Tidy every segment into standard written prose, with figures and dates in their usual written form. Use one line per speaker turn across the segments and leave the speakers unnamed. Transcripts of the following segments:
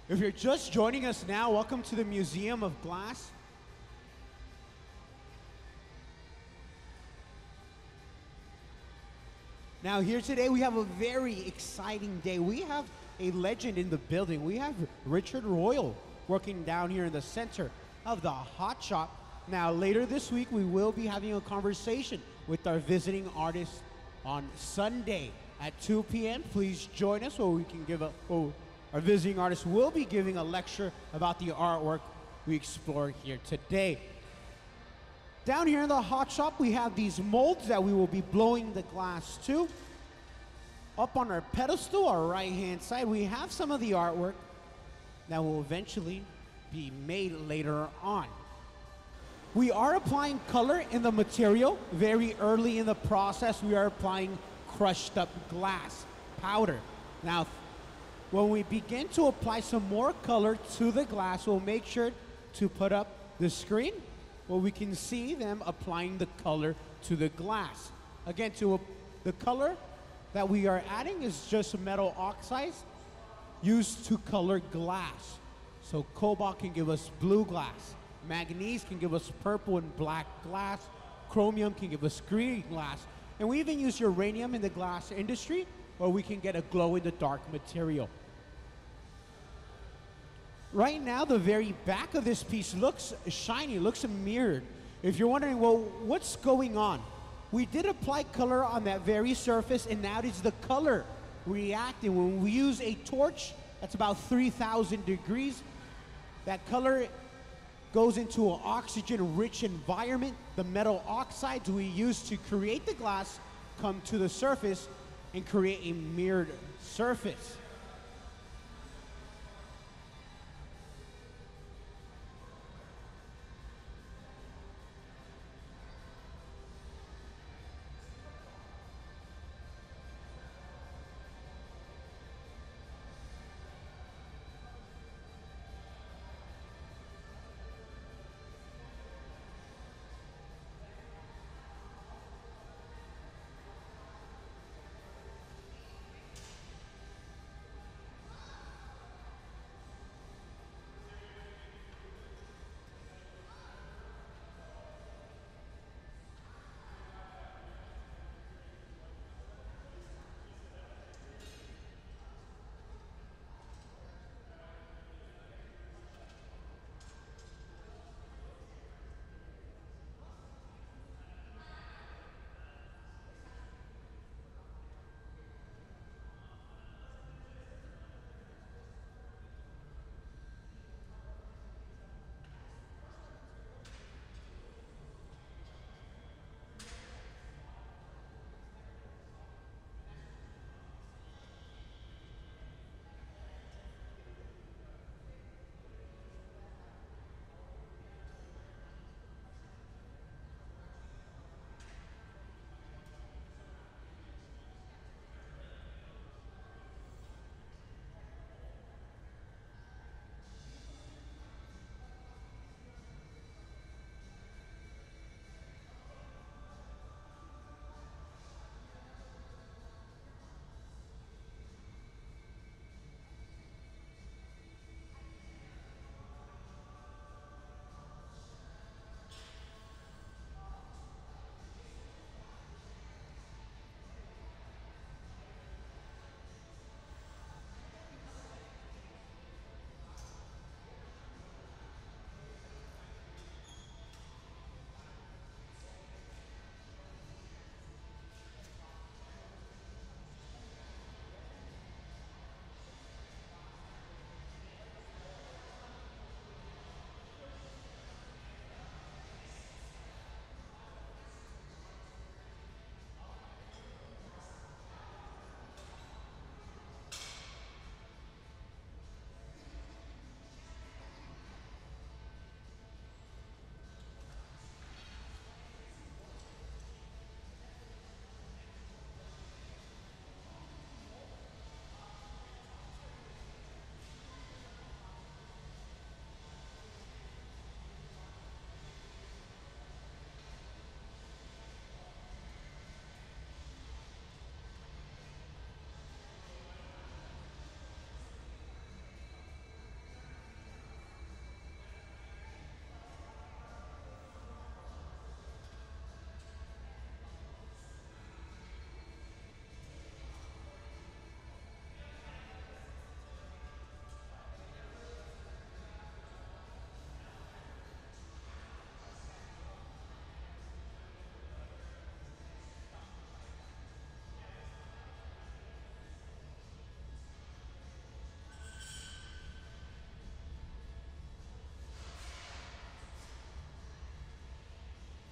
If you're just joining us now, welcome to the Museum of Glass. Now here today we have a very exciting day. We have a legend in the building. We have Richard Royal working down here in the center of the hot shop. Now later this week we will be having a conversation with our visiting artist on Sunday at 2 p.m. Please join us where we can give our visiting artist will be giving a lecture about the artwork we explore here today. Down here in the hot shop, we have these molds that we will be blowing the glass to. Up on our pedestal, our right-hand side, we have some of the artwork that will eventually be made later on. We are applying color in the material. Very early in the process, we are applying crushed up glass powder. Now, when we begin to apply some more color to the glass, we'll make sure to put up the screen where we can see them applying the color to the glass. Again, the color that we are adding is just metal oxides used to color glass. So cobalt can give us blue glass, manganese can give us purple and black glass, chromium can give us green glass, and we even use uranium in the glass industry where we can get a glow-in-the-dark material. Right now, the very back of this piece looks shiny, looks mirrored. If you're wondering, well, what's going on? We did apply color on that very surface, and now it's the color reacting. When we use a torch, that's about 3,000 degrees, that color goes into an oxygen-rich environment. The metal oxides we use to create the glass come to the surface and create a mirrored surface.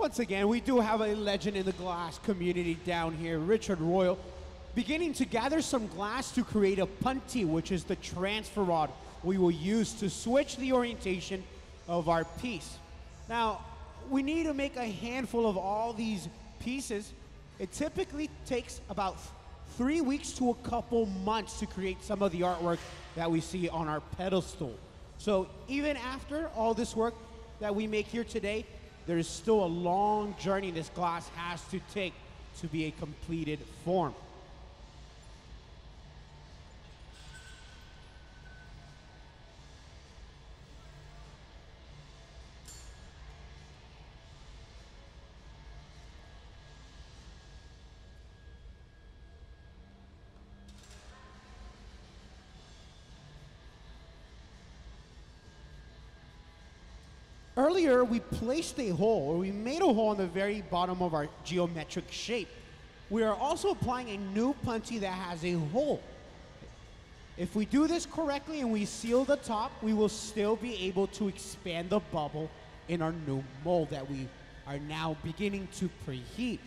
once again, we do have a legend in the glass community down here, Richard Royal, beginning to gather some glass to create a punty, which is the transfer rod we will use to switch the orientation of our piece. Now, we need to make a handful of all these pieces. It typically takes about 3 weeks to a couple months to create some of the artwork that we see on our pedestal. So even after all this work that we make here today, there is still a long journey this glass has to take to be a completed form. Earlier, we placed a hole, or we made a hole on the very bottom of our geometric shape. We are also applying a new punty that has a hole. If we do this correctly and we seal the top, we will still be able to expand the bubble in our new mold that we are now beginning to preheat.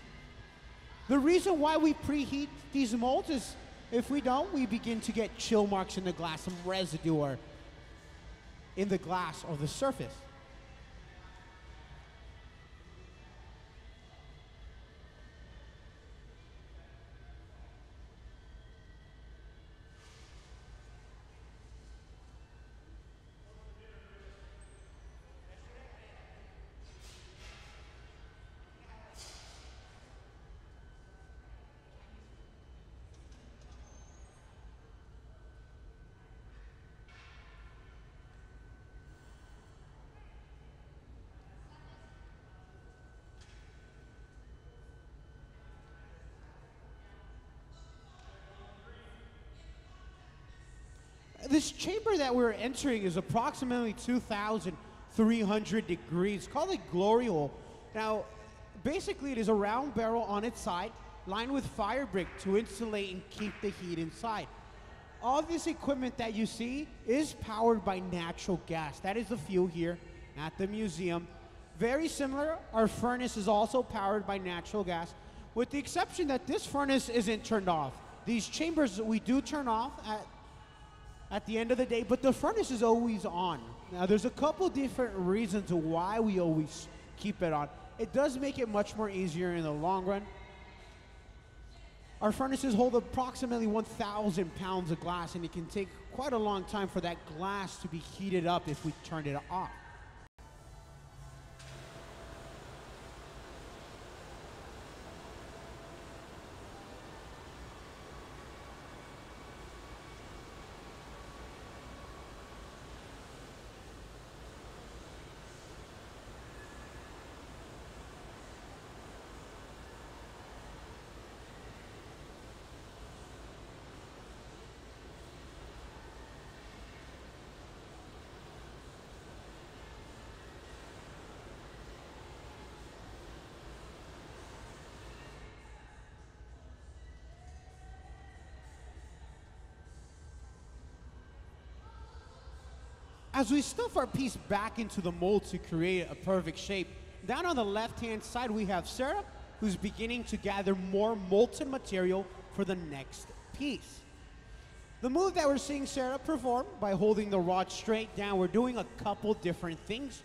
The reason why we preheat these molds is if we don't, we begin to get chill marks in the glass, some residue or in the glass or the surface. This chamber that we're entering is approximately 2,300 degrees, called a glory hole. Now, basically it is a round barrel on its side, lined with fire brick to insulate and keep the heat inside. All this equipment that you see is powered by natural gas. That is the fuel here at the museum. Very similar, our furnace is also powered by natural gas, with the exception that this furnace isn't turned off. These chambers we do turn off at the end of the day, but the furnace is always on. Now, there's a couple different reasons why we always keep it on. It does make it much more easier in the long run. Our furnaces hold approximately 1,000 pounds of glass, and it can take quite a long time for that glass to be heated up if we turn it off. As we stuff our piece back into the mold to create a perfect shape, down on the left-hand side we have Sarah, who's beginning to gather more molten material for the next piece. The move that we're seeing Sarah perform by holding the rod straight down, we're doing a couple different things.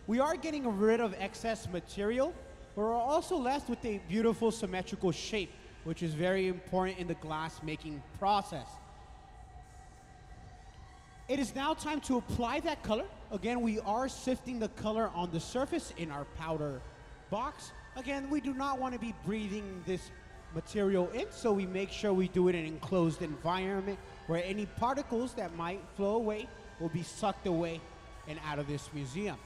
We are getting rid of excess material, but we're also left with a beautiful symmetrical shape, which is very important in the glass making process. It is now time to apply that color. Again, we are sifting the color on the surface in our powder box. Again, we do not want to be breathing this material in, so we make sure we do it in an enclosed environment where any particles that might flow away will be sucked away and out of this museum.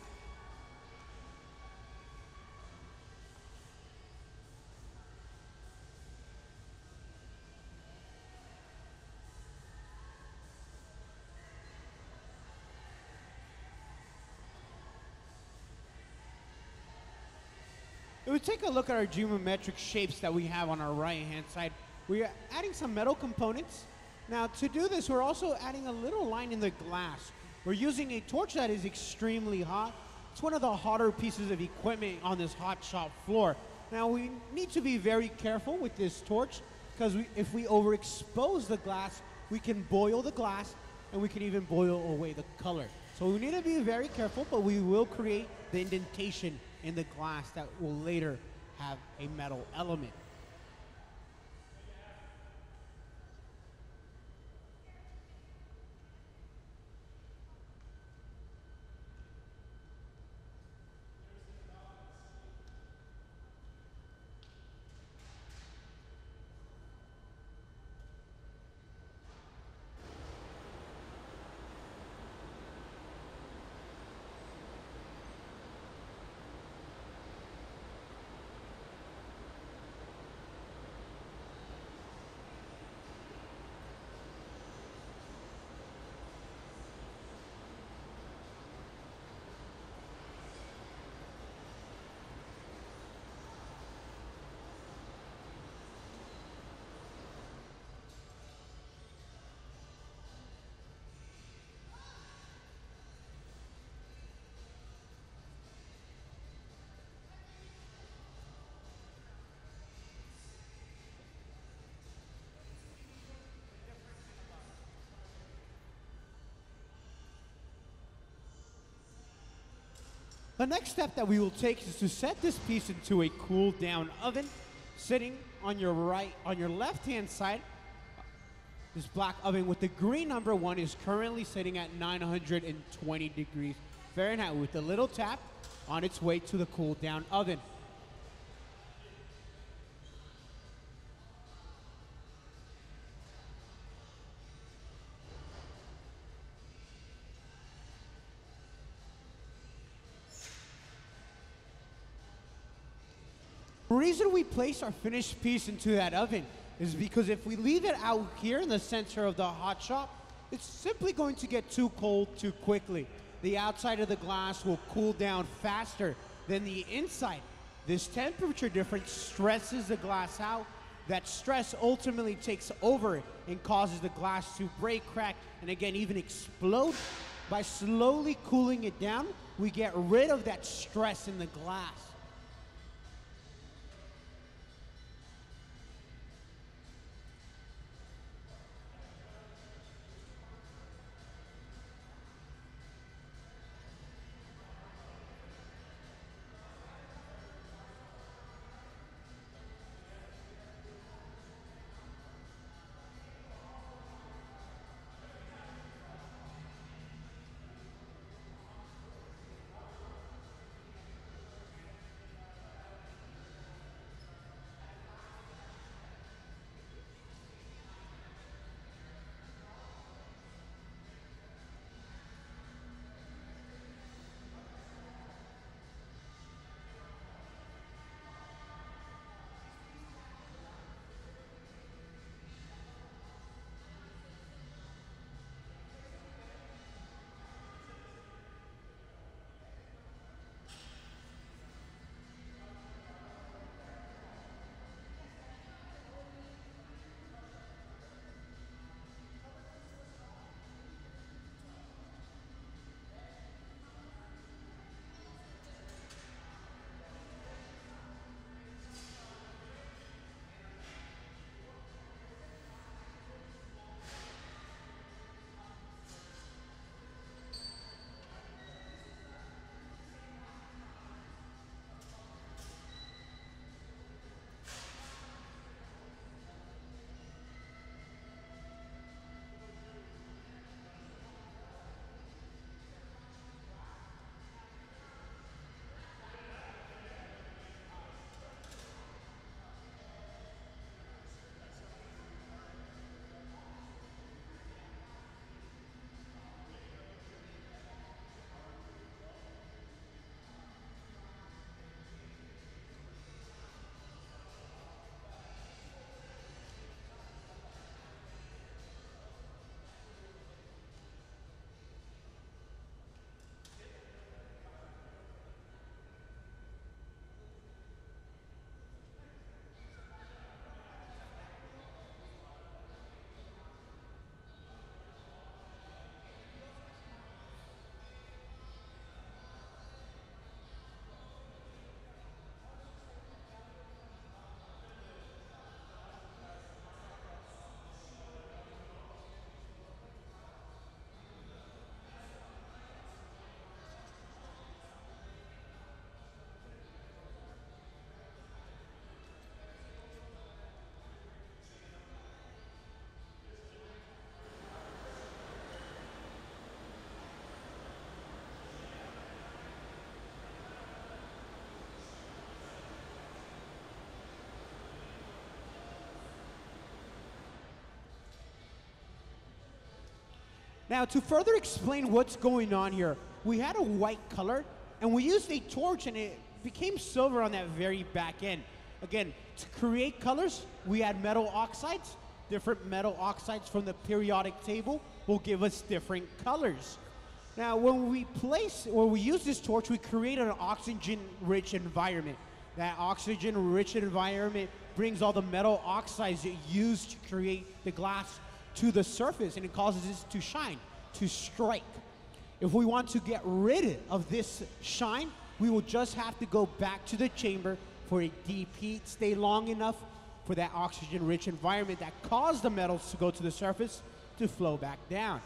If we take a look at our geometric shapes that we have on our right-hand side, we are adding some metal components. Now, to do this, we're also adding a little line in the glass. We're using a torch that is extremely hot It's one of the hotter pieces of equipment on this hot shop floor. Now we need to be very careful with this torch because if we overexpose the glass, we can boil the glass and we can even boil away the color. So we need to be very careful, but we will create the indentation in the glass that will later have a metal element. The next step that we will take is to set this piece into a cool down oven sitting on your left hand side. This black oven with the green number 1 is currently sitting at 920 degrees Fahrenheit with a little tap on its way to the cool down oven. The reason we place our finished piece into that oven is because if we leave it out here in the center of the hot shop, it's simply going to get too cold too quickly. The outside of the glass will cool down faster than the inside. This temperature difference stresses the glass out. That stress ultimately takes over and causes the glass to break, crack, and again even explode. By slowly cooling it down, we get rid of that stress in the glass. Now, to further explain what's going on here, we had a white color, and we used a torch, and it became silver on that very back end. Again, to create colors, we add metal oxides. Different metal oxides from the periodic table will give us different colors. Now, when we use this torch, we create an oxygen-rich environment. That oxygen-rich environment brings all the metal oxides used to create the glass to the surface, and it causes it to shine, to strike. If we want to get rid of this shine, we will just have to go back to the chamber for a deep heat, stay long enough for that oxygen-rich environment that caused the metals to go to the surface to flow back down.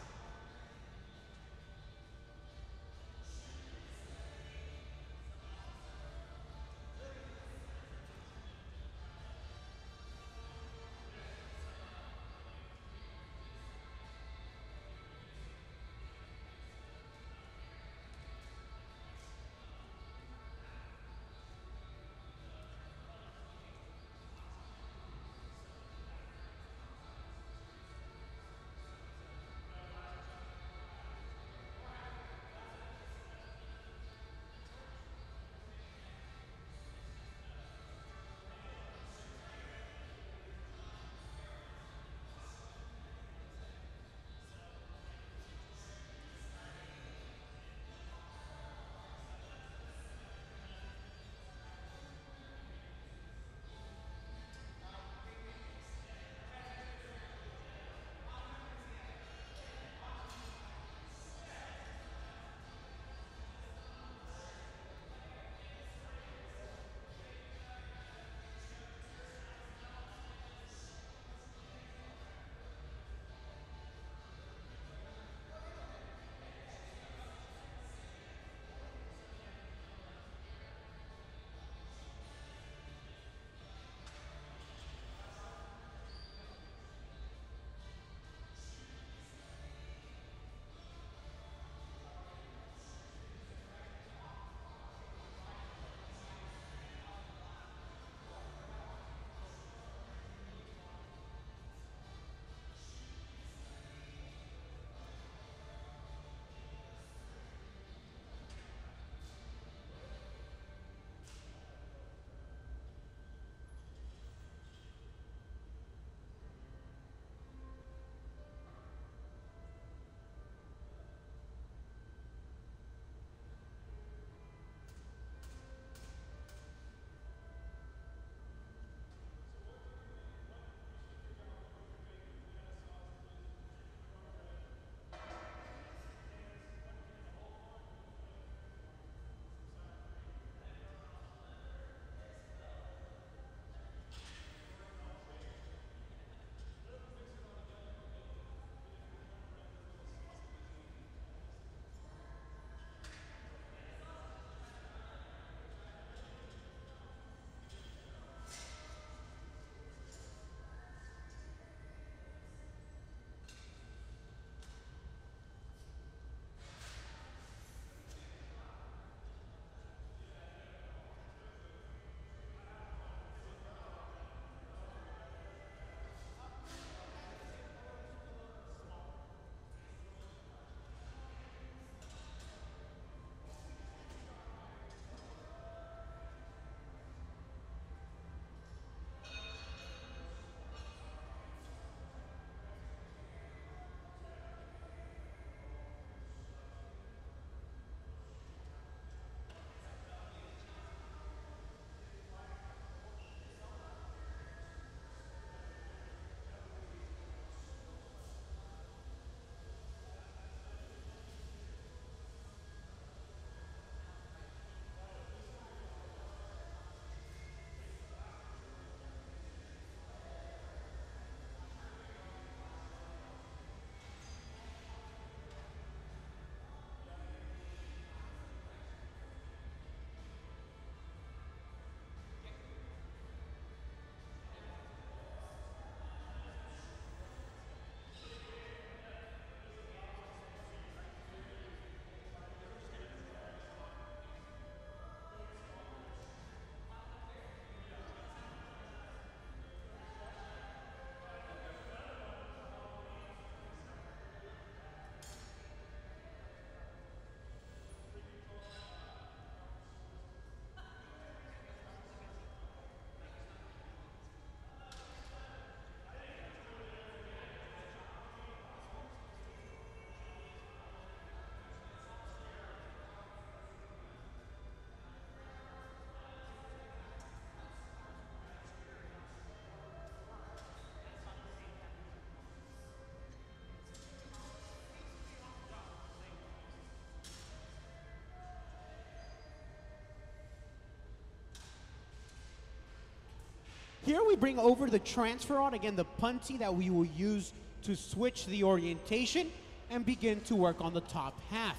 Here we bring over the transfer rod, again the punty that we will use to switch the orientation and begin to work on the top half.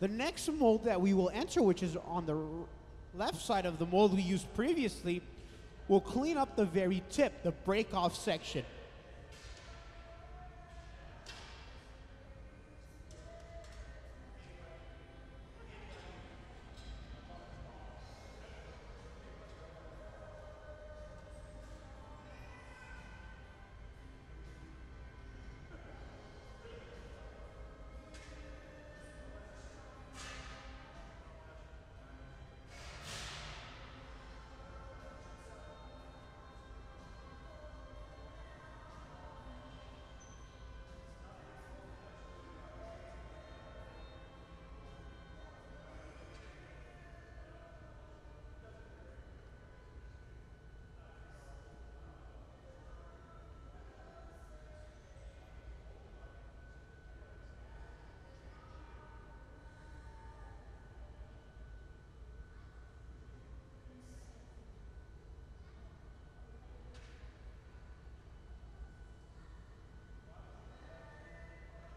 The next mold that we will enter, which is on the left side of the mold we used previously, will clean up the very tip, the break-off section.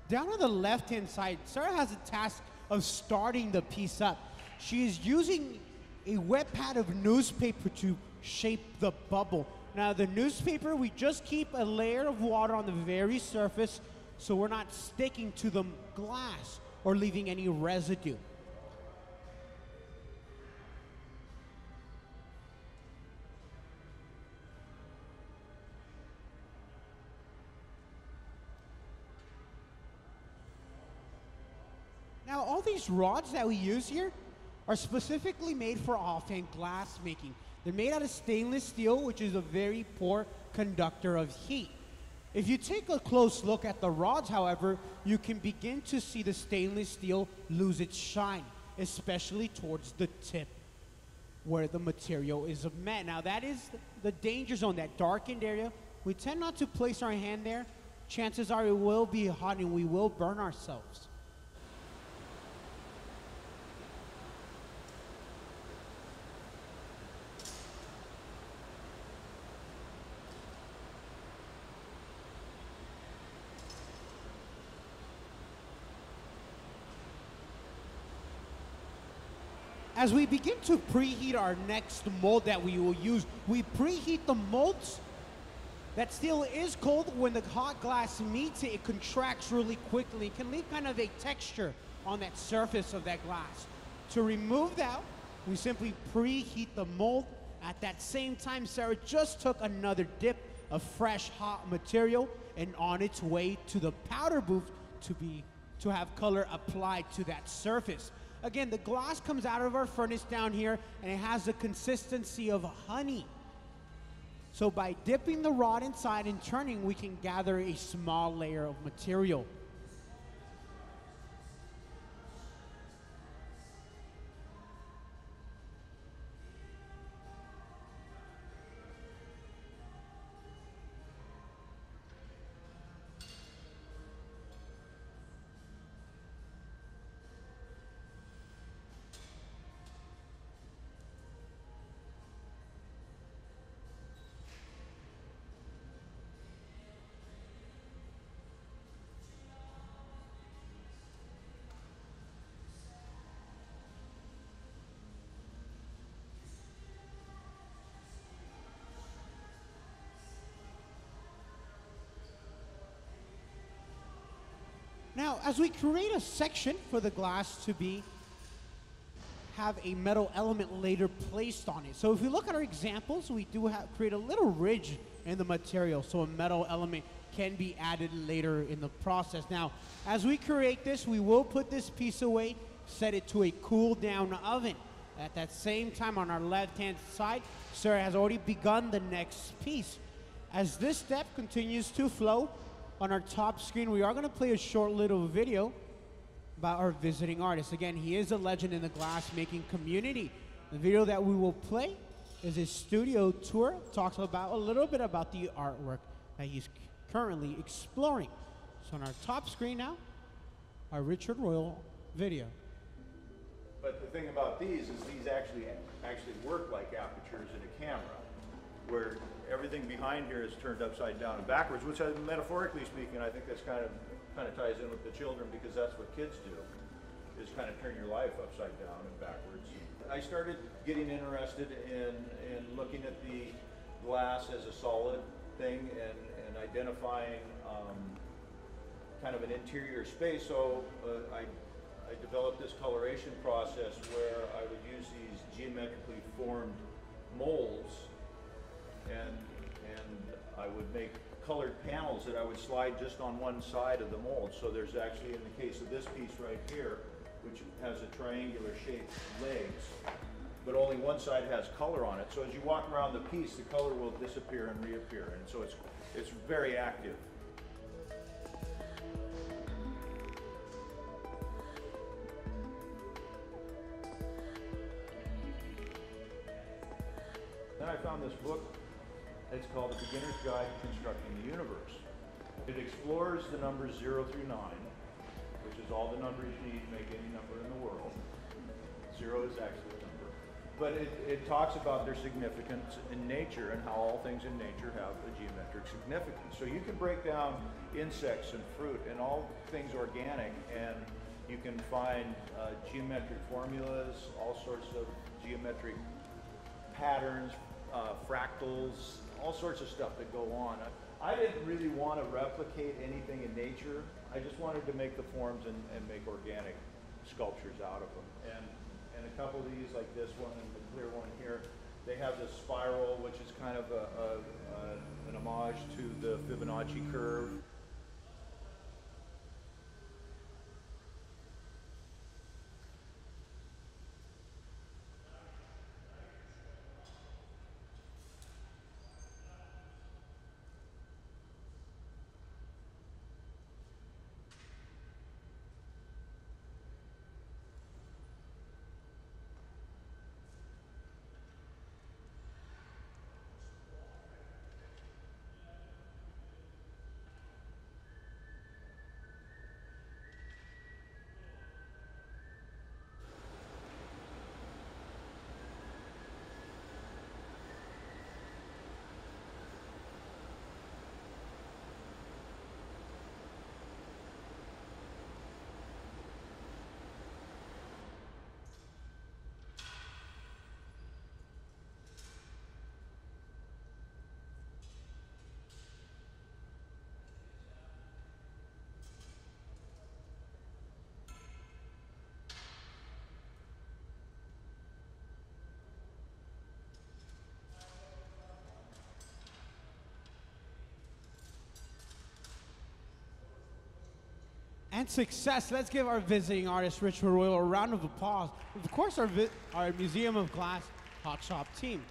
Down on the left-hand side, Sarah has a task of starting the piece up. She is using a wet pad of newspaper to shape the bubble. Now the newspaper, we just keep a layer of water on the very surface so we're not sticking to the glass or leaving any residue. Now, all these rods that we use here are specifically made for offhand glass making. They're made out of stainless steel, which is a very poor conductor of heat. If you take a close look at the rods, however, you can begin to see the stainless steel lose its shine, especially towards the tip where the material is met. Now, that is the danger zone, that darkened area. We tend not to place our hand there. Chances are it will be hot and we will burn ourselves. As we begin to preheat our next mold that we will use, we preheat the molds. That steel is cold. When the hot glass meets it, it contracts really quickly. It can leave kind of a texture on that surface of that glass. To remove that, we simply preheat the mold. At that same time, Sarah just took another dip of fresh hot material and on its way to the powder booth to have color applied to that surface. Again, the glass comes out of our furnace down here and it has the consistency of honey. So by dipping the rod inside and turning, we can gather a small layer of material. Now, as we create a section for the glass to have a metal element later placed on it. So if we look at our examples, we do create a little ridge in the material so a metal element can be added later in the process. Now, as we create this, we will put this piece away, set it to a cool down oven. At that same time, on our left-hand side, Sarah has already begun the next piece. As this step continues to flow, on our top screen, we are going to play a short little video about our visiting artist. Again, he is a legend in the glass-making community. The video that we will play is his studio tour. Talks about a little bit about the artwork that he's currently exploring. So on our top screen now, our Richard Royal video.
But the thing about these is these actually work like apertures in a camera. where everything behind here is turned upside down and backwards, which metaphorically speaking, I think that's kind of ties in with the children, because that's what kids do, is kind of turn your life upside down and backwards. I started getting interested in looking at the glass as a solid thing and identifying kind of an interior space. So I developed this coloration process where I would use these geometrically formed molds, and I would make colored panels that I would slide just on one side of the mold. So there's actually, in the case of this piece right here, which has a triangular shaped legs, but only one side has color on it. So as you walk around the piece, the color will disappear and reappear, and so it's very active. Then I found this book. It's called The Beginner's Guide to Constructing the Universe. It explores the numbers 0 through 9, which is all the numbers you need to make any number in the world. 0 is actually a number. But it talks about their significance in nature and how all things in nature have a geometric significance. So you can break down insects and fruit and all things organic, and you can find geometric formulas, all sorts of geometric patterns, fractals, all sorts of stuff that go on. I didn't really want to replicate anything in nature. I just wanted to make the forms and make organic sculptures out of them. And a couple of these, like this one and the clear one here, they have this spiral, which is kind of an homage to the Fibonacci curve.
And success. Let's give our visiting artist, Richard Royal, a round of applause. Of course, our Museum of Glass Hot Shop team.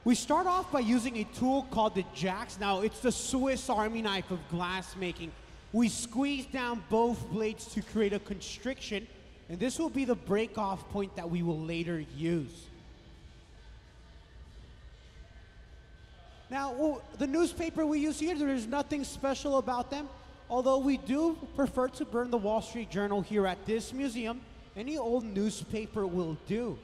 We start off by using a tool called the jacks. Now, it's the Swiss Army knife of glass making. We squeeze down both blades to create a constriction, and this will be the break-off point that we will later use. Now, the newspaper we use here, there is nothing special about them, although we do prefer to burn the Wall Street Journal here at this museum. Any old newspaper will do.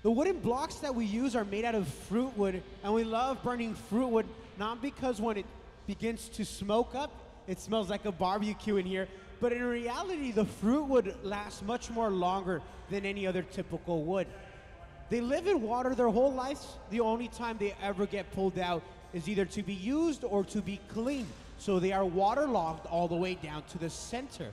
The wooden blocks that we use are made out of fruit wood, and we love burning fruit wood, not because when it begins to smoke up, it smells like a barbecue in here, but in reality, the fruit wood lasts much more longer than any other typical wood. They live in water their whole lives. The only time they ever get pulled out is either to be used or to be cleaned. So they are waterlogged all the way down to the center.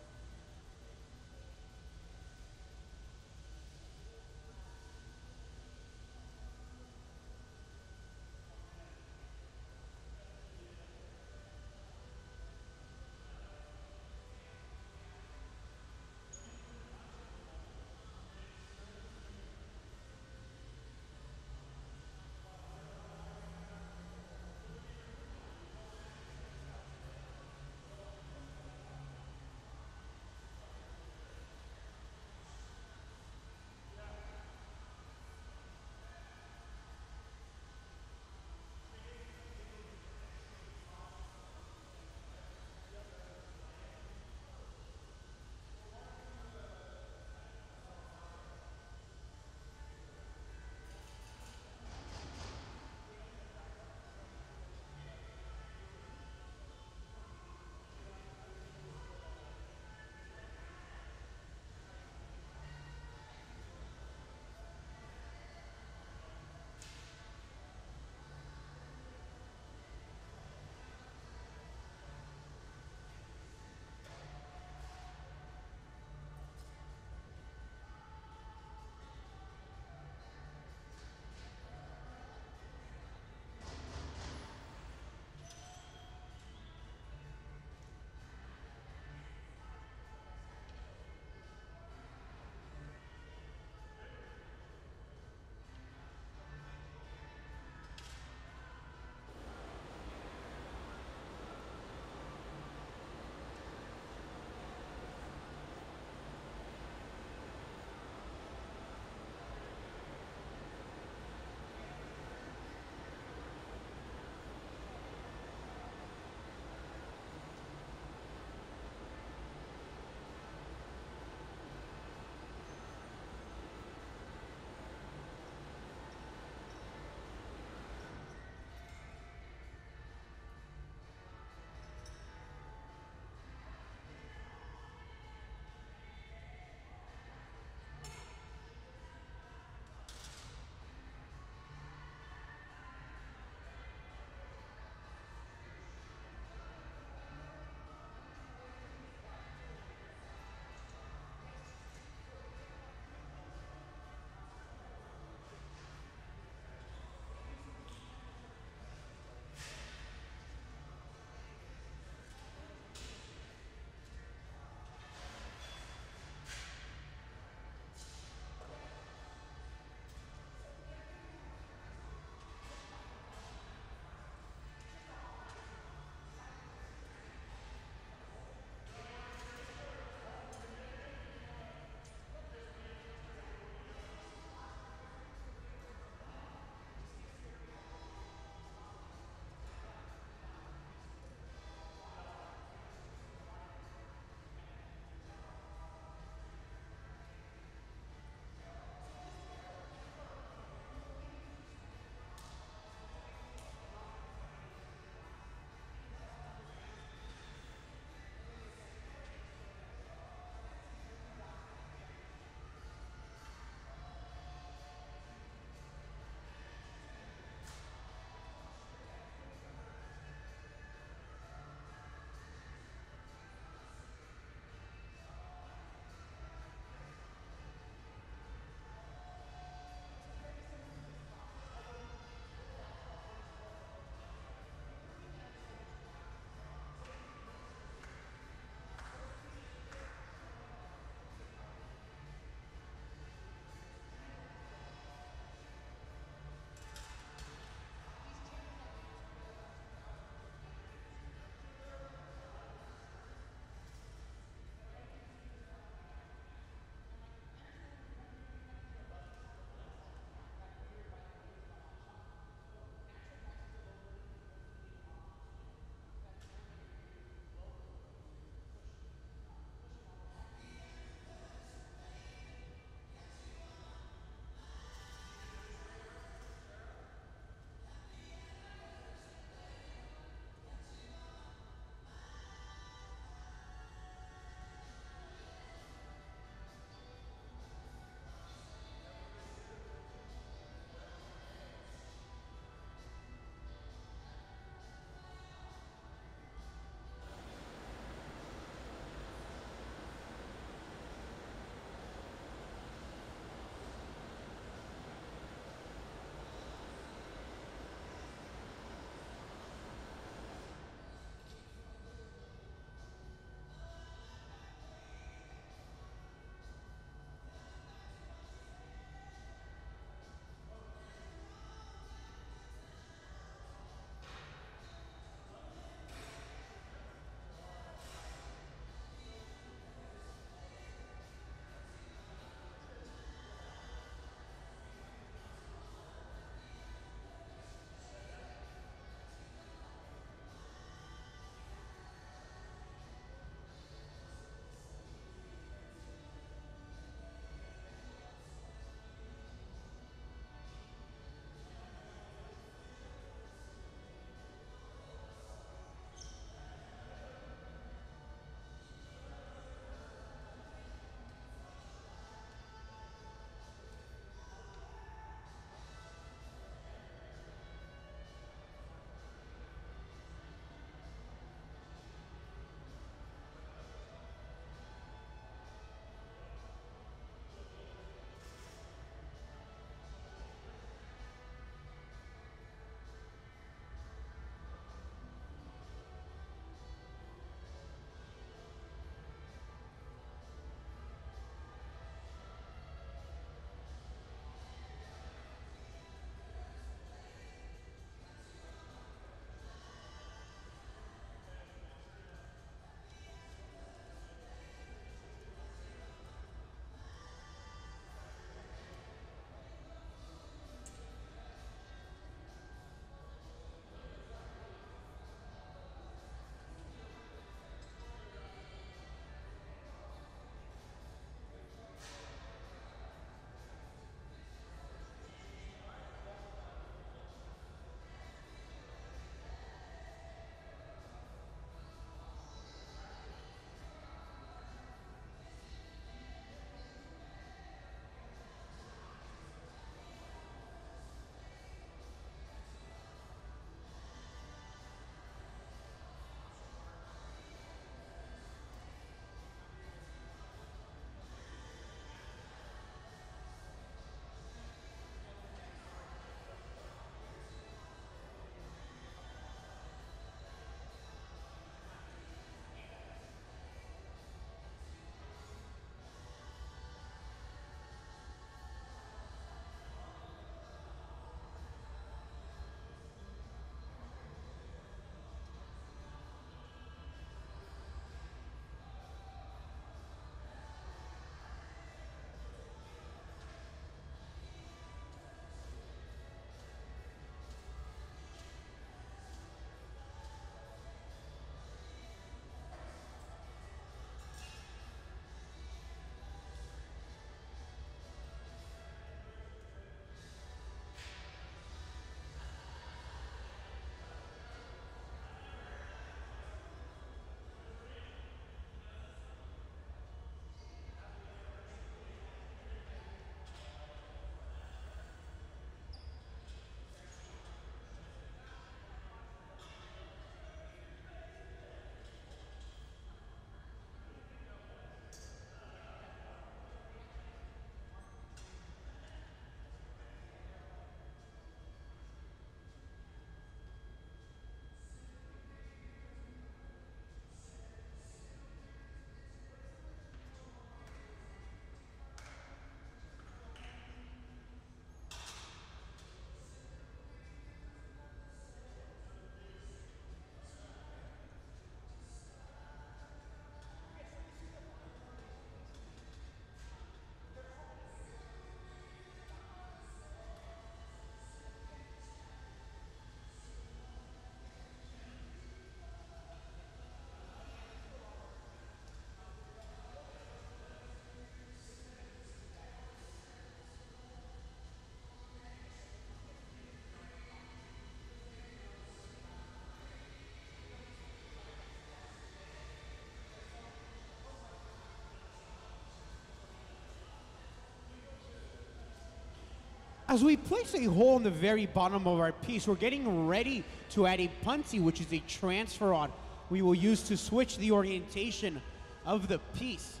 As we place a hole in the very bottom of our piece, we're getting ready to add a punty, which is a transfer rod we will use to switch the orientation of the piece.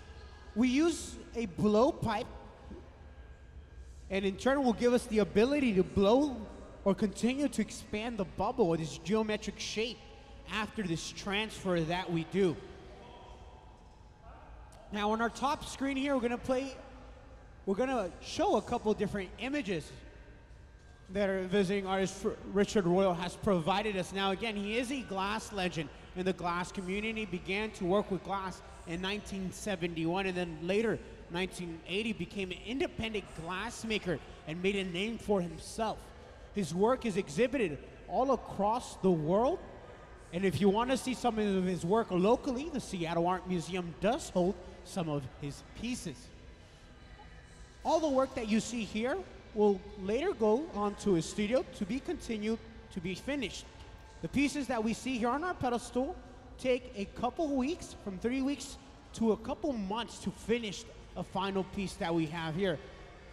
We use a blowpipe, and in turn will give us the ability to blow or continue to expand the bubble with this geometric shape after this transfer that we do. Now on our top screen here, we're gonna show a couple different images that our visiting artist Richard Royal has provided us. Now again, he is a glass legend in the glass community. He began to work with glass in 1971, and then later, 1980, became an independent glassmaker and made a name for himself. His work is exhibited all across the world, and if you want to see some of his work locally, the Seattle Art Museum does hold some of his pieces. All the work that you see here will later go on to his studio to be continued to be finished. The pieces that we see here on our pedestal take a couple weeks, from 3 weeks to a couple months, to finish a final piece that we have here.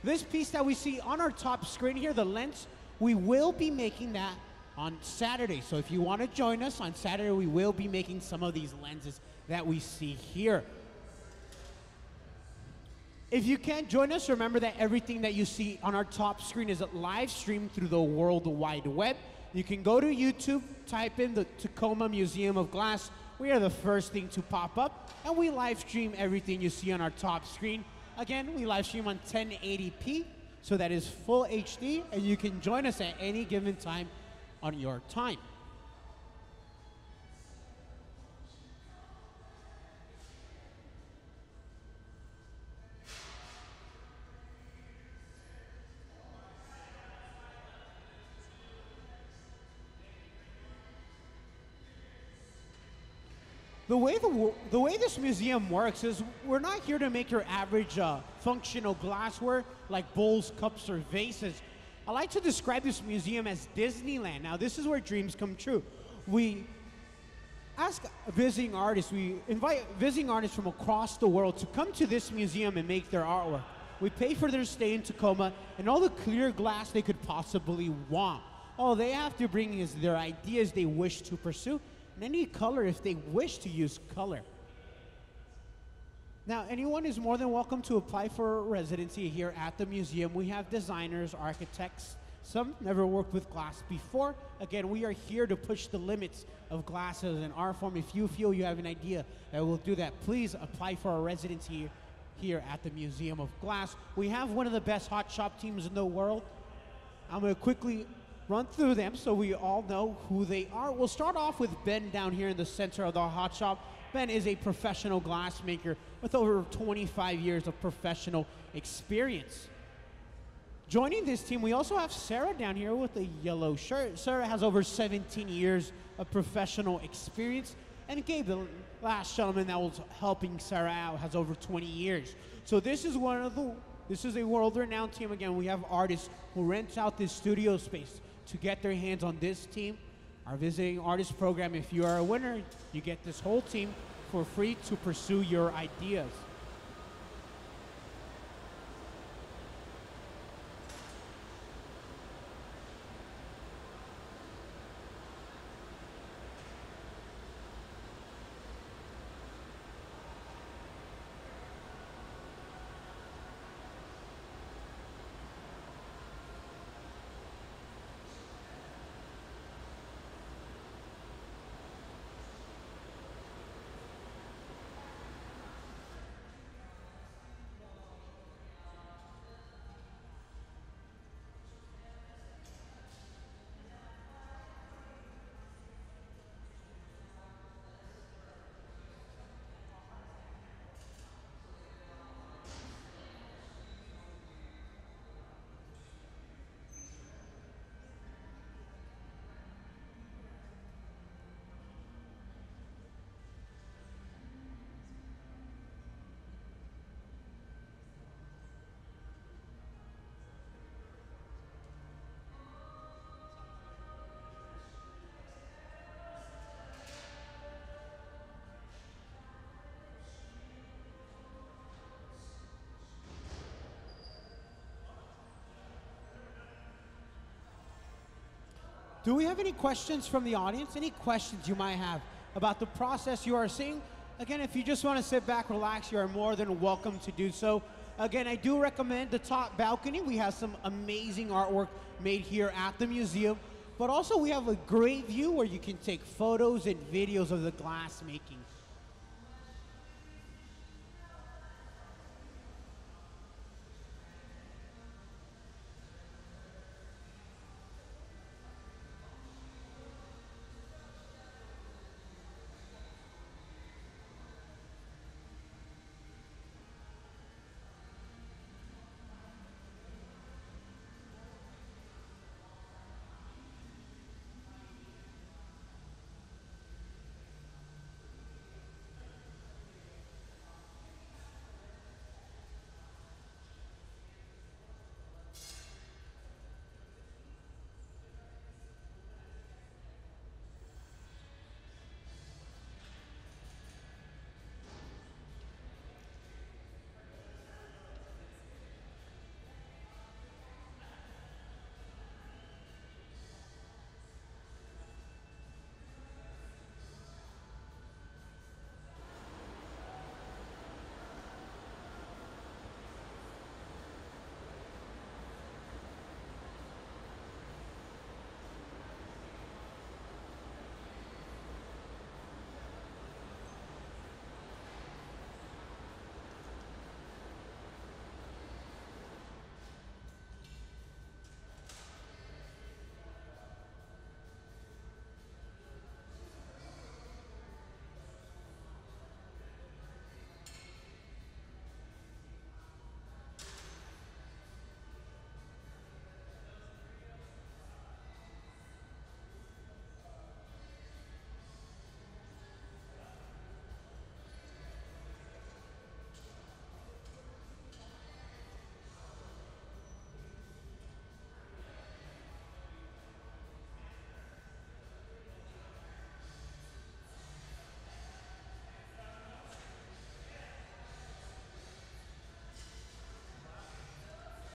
This piece that we see on our top screen here, the lens, we will be making that on Saturday. So if you want to join us on Saturday, we will be making some of these lenses that we see here. If you can't join us, remember that everything that you see on our top screen is live streamed through the World Wide Web. You can go to YouTube, type in the Tacoma Museum of Glass. We are the first thing to pop up, and we live stream everything you see on our top screen. Again, we live stream on 1080p, so that is full HD, and you can join us at any given time on your time. The way this museum works is we're not here to make your average functional glassware like bowls, cups, or vases. I like to describe this museum as Disneyland. Now, this is where dreams come true. We ask visiting artists, we invite visiting artists from across the world to come to this museum and make their artwork. We pay for their stay in Tacoma and all the clear glass they could possibly want. All they have to bring is their ideas they wish to pursue, and any color if they wish to use color. Now, anyone is more than welcome to apply for a residency here at the museum. We have designers, architects, some never worked with glass before. Again, we are here to push the limits of glass as an art form. If you feel you have an idea that will do that, please apply for a residency here at the Museum of Glass. We have one of the best hot shop teams in the world. I'm gonna quickly run through them so we all know who they are. We'll start off with Ben down here in the center of the hot shop. Ben is a professional glassmaker with over 25 years of professional experience. Joining this team, we also have Sarah down here with a yellow shirt. Sarah has over 17 years of professional experience, and Gabe, the last gentleman that was helping Sarah out, has over 20 years. So this is a world-renowned team. Again, we have artists who rent out this studio space to get their hands on this team. Our visiting artist program, if you are a winner, you get this whole team for free to pursue your ideas. Do we have any questions from the audience? Any questions you might have about the process you are seeing? Again, if you just want to sit back, relax, you are more than welcome to do so. Again, I do recommend the top balcony. We have some amazing artwork made here at the museum, but also we have a great view where you can take photos and videos of the glass making.